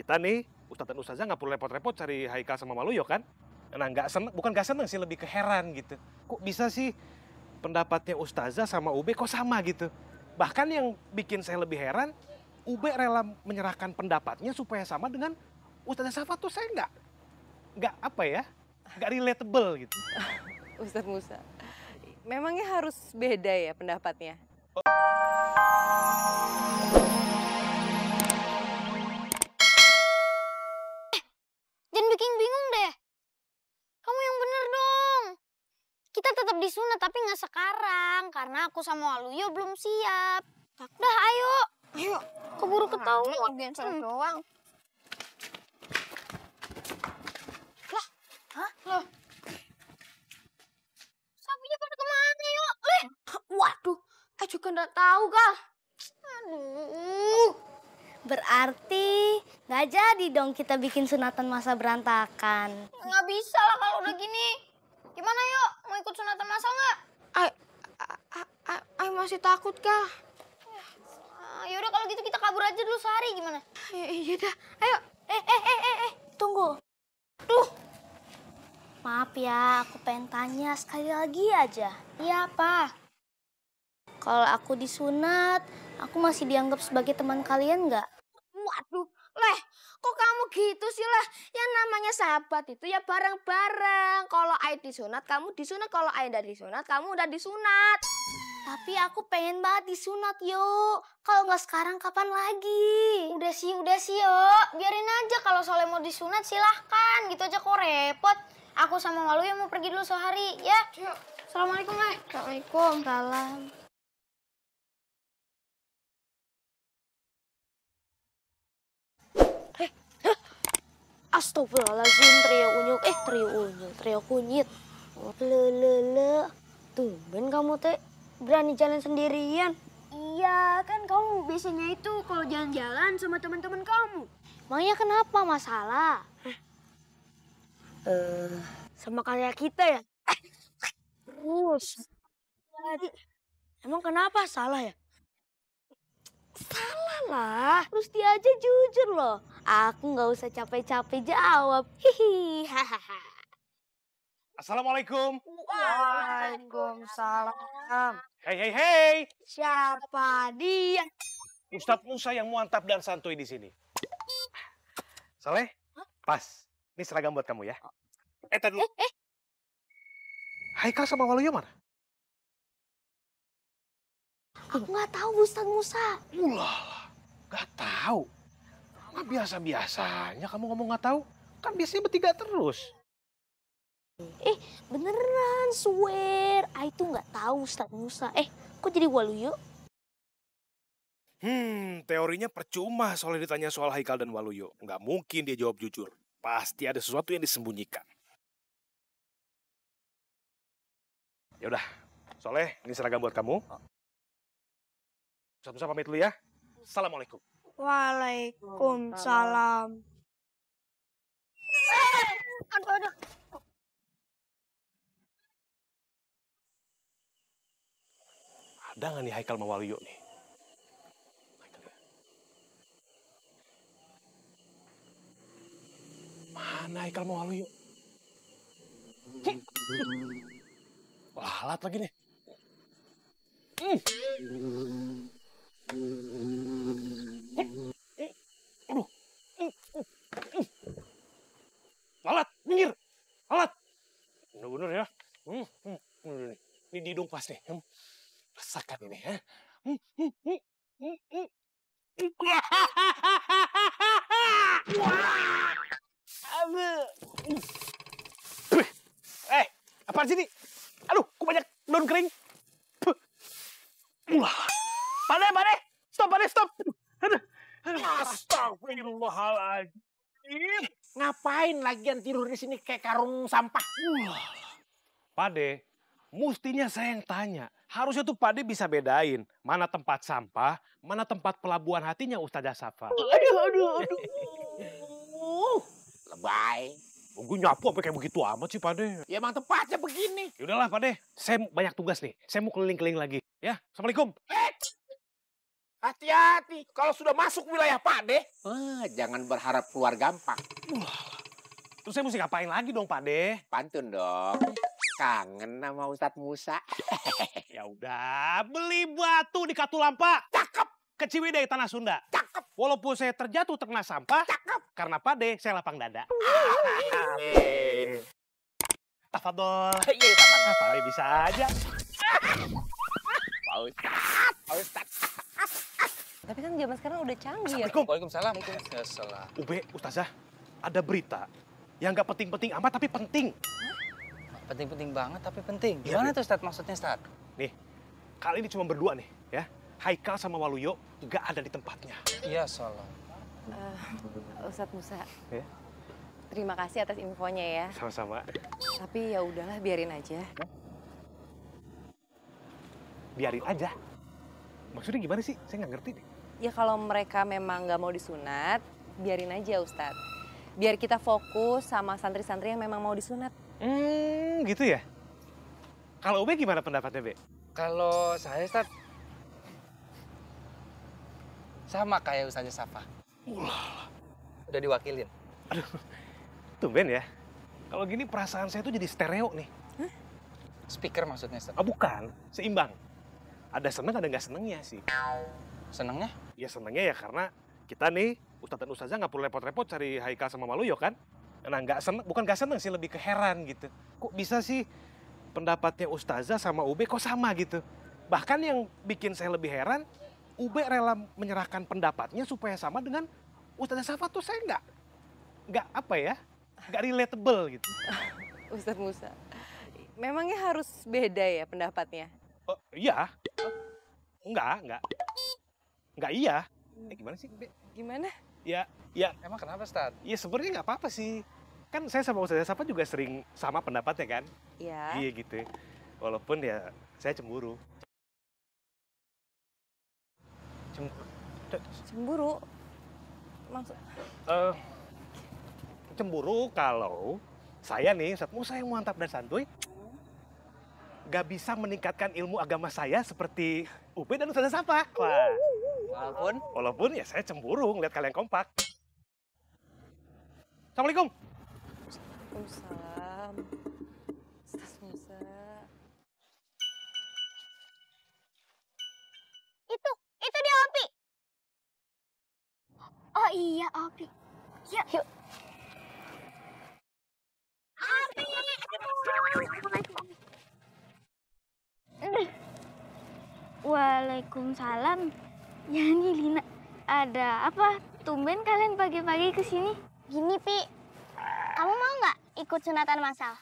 kita nih, Ustadz dan Ustazah nggak perlu repot-repot cari Haikal sama Waluyo kan? Nah, nggak seneng, bukan nggak seneng sih, lebih ke heran gitu. Kok bisa sih pendapatnya Ustazah sama Ube kok sama gitu? Bahkan yang bikin saya lebih heran, Ube rela menyerahkan pendapatnya supaya sama dengan Ustazah Safa tuh saya nggak apa ya, nggak relatable gitu. Ustadz Musa, memangnya harus beda ya pendapatnya? Jangan bikin bingung deh. Kamu yang bener dong. Kita tetap disunat tapi nggak sekarang karena aku sama Waluyo belum siap. Udah ayo. Ayo, keburu ketahuan. Doang. Lah, hah? Loh. Sapinya pada kemana yuk? Waduh, aku juga nggak tahu kah. Aduh. Berarti nggak jadi dong kita bikin sunatan masa berantakan. Nggak bisa lah kalau udah gini. Gimana yuk? Mau ikut sunatan masal nggak? Ay masih takut kah? Yaudah kalau gitu kita kabur aja dulu sehari gimana? Iya dah. Ayo. Tunggu. Tuh. Maaf ya, aku pengen tanya sekali lagi aja. Iya apa? Kalau aku disunat, aku masih dianggap sebagai teman kalian nggak? Waduh, Leh, kok kamu gitu sih, Leh? Yang namanya sahabat itu ya bareng-bareng. Kalau Ai disunat, kamu disunat. Kalau Ai udah disunat, kamu udah disunat. Tapi aku pengen banget disunat, yuk. Kalau nggak sekarang, kapan lagi? Udah sih, yuk. Biarin aja kalau soalnya mau disunat, silahkan. Gitu aja kok repot. Aku sama Waluyo mau pergi dulu sehari, ya? Assalamualaikum, Leh. Assalamualaikum. Salam. Astagfirullahaladzim, trio kunyit. Lele, tumben kamu teh berani jalan sendirian. Iya, kan kamu biasanya itu kalau jalan-jalan sama teman-teman kamu. Emangnya kenapa masalah? Sama kayak kita ya. Terus. Emang kenapa salah ya? Salah lah. Terus dia aja jujur loh. Aku nggak usah capek-capek jawab. Hihi, hahaha. Assalamualaikum. Waalaikumsalam. Hei. Siapa dia? Ustadz Musa yang mantap dan santuy di sini. Saleh, pas. Ini seragam buat kamu ya. Tadi dulu. Haikal sama Waluyo mana? Aku nggak tahu Ustadz Musa. Ulah, nggak tahu. Nggak biasa-biasanya kamu ngomong nggak tahu. Kan biasanya bertiga terus. Beneran, swear. Itu nggak tahu Ustadz Musa. Kok jadi Waluyo? Teorinya percuma soalnya ditanya soal Haikal dan Waluyo. Nggak mungkin dia jawab jujur. Pasti ada sesuatu yang disembunyikan. Ya udah, Soleh, ini seragam buat kamu. Ustadz Musa pamit dulu ya. Assalamualaikum. Waalaikumsalam. Aduh. Ada nggak nih Haikal sama Waluyo nih? Mana Haikal sama Waluyo? Lalat lagi nih. Aduh. Lalat, minggir. Lalat. Bener-bener ya. Ini di hidung pas nih. Rasakan ini ya. Apaan sih ini? Aduh, kok banyak daun kering? Pade, stop. Aduh. Astagfirullahaladzim. Ngapain lagian tidur di sini kayak karung sampah? Pade, mestinya saya yang tanya. Harusnya tuh Pade bisa bedain mana tempat sampah, mana tempat pelabuhan hatinya Ustazah Safa. Aduh. Lebay. Gue nyapu apa kayak begitu amat sih Pade. Ya emang tempatnya begini. Yaudahlah Pade, saya banyak tugas nih. Saya mau keliling-keliling lagi. Ya, Assalamualaikum. Hati-hati, kalau sudah masuk wilayah Pak De, jangan berharap keluar gampang. Terus saya mesti ngapain lagi dong Pak De? Pantun dong. Kangen sama Ustadz Musa. Ya udah, beli batu di Katulampa. Cakep, Ke Ciwidey, Tanah Sunda. cakep, Walaupun saya terjatuh terkena sampah, cakep. karena Pak De, saya lapang dada. Amin. Tafadol. Iya, Pak. Pak De bisa aja. Pak Ustadz, Pak Ustadz. Tapi kan zaman sekarang udah canggih ya. Assalamualaikum. Waalaikumsalam. Salam. Ube, Ustazah, ada berita yang nggak penting-penting amat tapi penting. Penting-penting banget tapi penting. Iya, Gimana Bre. tuh Ustadz maksudnya Ustadz? Nih, kali ini cuma berdua nih, ya. Haikal sama Waluyo nggak ada di tempatnya. Iya, salam. Ustadz Musa. Ya. Terima kasih atas infonya ya. Sama-sama. Tapi ya udahlah biarin aja. Biarin aja. Maksudnya gimana sih? Saya nggak ngerti deh. Ya kalau mereka memang nggak mau disunat, biarin aja Ustadz. Biar kita fokus sama santri-santri yang memang mau disunat. Gitu ya? Kalau Ube gimana pendapatnya, Be? Kalau saya Ustadz, sama kayak Ustazah Safa. Udah diwakilin. Tumben ya. Kalau gini perasaan saya tuh jadi stereo nih. Speaker maksudnya Ustadz. Ah, bukan, seimbang. Ada seneng, ada nggak senengnya sih. Senangnya? Ya senengnya ya karena kita nih, Ustadz dan Ustazah nggak perlu repot-repot cari Haikal sama Waluyo kan. Nah nggak seneng, bukan nggak seneng sih, lebih ke heran gitu. Kok bisa sih pendapatnya Ustazah sama Ube kok sama gitu. Bahkan yang bikin saya lebih heran, Ube rela menyerahkan pendapatnya supaya sama dengan Ustazah Safa tuh saya nggak apa ya, nggak relatable gitu. Ustadz Musa, memangnya harus beda ya pendapatnya? Oh, iya. Enggak iya. Gimana sih, Be? Gimana? Ya, Emang kenapa Ustadz? ya sebenarnya nggak apa-apa sih. Kan saya sama Ustazah Safa juga sering sama pendapatnya kan. Ya. Iya gitu. Walaupun ya saya cemburu. Cemburu? Maksud? Cemburu kalau saya nih, Ustadz Musa yang mantap dan santuy, gak bisa meningkatkan ilmu agama saya seperti Ube dan Ustazah Safa. Wah, walaupun ya saya cemburu ngeliat kalian kompak. Assalamualaikum. Waalaikumsalam. Ustadz Musa. Itu dia Opi. Oh iya Opi. Yuk. Opi. Waalaikumsalam. Ya nih Lina, ada apa? Tumben kalian pagi-pagi ke sini? Gini Pi, kamu mau nggak ikut sunatan masal?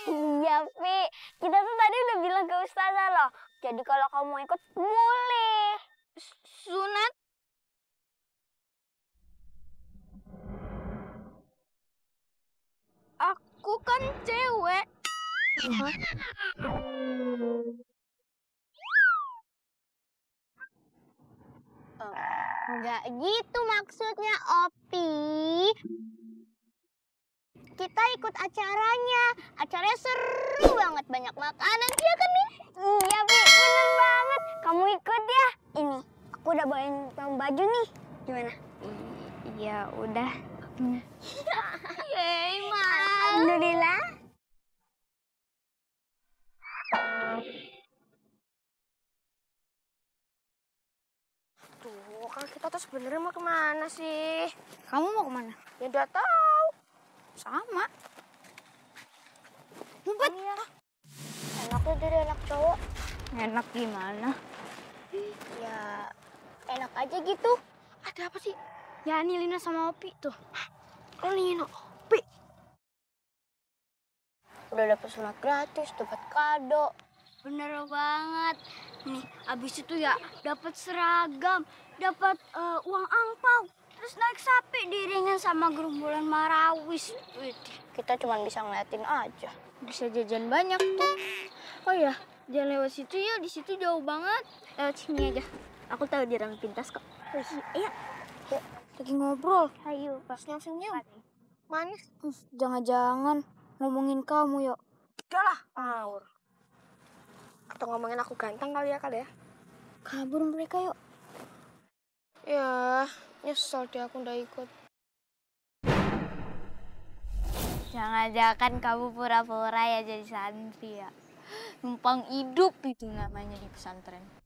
Iya Pi, kita tuh tadi udah bilang ke Ustazah loh. Jadi kalau kamu mau ikut boleh. Sunat? Aku kan cewek. Enggak gitu maksudnya Opi. Kita ikut acaranya. Acaranya seru banget, banyak makanan. Iya kan nih? Iya Pi, bener banget. Kamu ikut ya? Ini, aku udah bawain kamu baju nih. Gimana? Ya udah. Yeay, alhamdulillah. Tuh, kan kita tuh sebenarnya mau kemana sih? Kamu mau kemana? Ya udah tahu. Sama. Ngumpet. Enak tuh dari anak cowok. Enak gimana? Ya, enak aja gitu. Ada apa sih? Ya ini Lina sama Opi tuh. Oh Lina, Opi. Udah dapet sunat gratis, dapat kado. Bener banget. Nih, abis itu ya dapat seragam, dapat uang angpau, terus naik sapi diiringin sama gerombolan marawis. Wih, Kita cuma bisa ngeliatin aja. bisa jajan banyak tuh. Oh ya, jangan lewat situ ya, di situ jauh banget. Lewat sini aja. Aku tahu di rang pintas kok. Iya. Lagi ngobrol. Ayo, pas senyum-senyum. Manis. Jangan-jangan ngomongin kamu yuk. Udah lah, ngawur. Atau ngomongin aku ganteng kali ya. Kabur mereka yuk. Ya, nyesel deh aku udah ikut. Jangan-jangan kamu pura-pura ya jadi santri ya. Numpang hidup itu namanya di pesantren.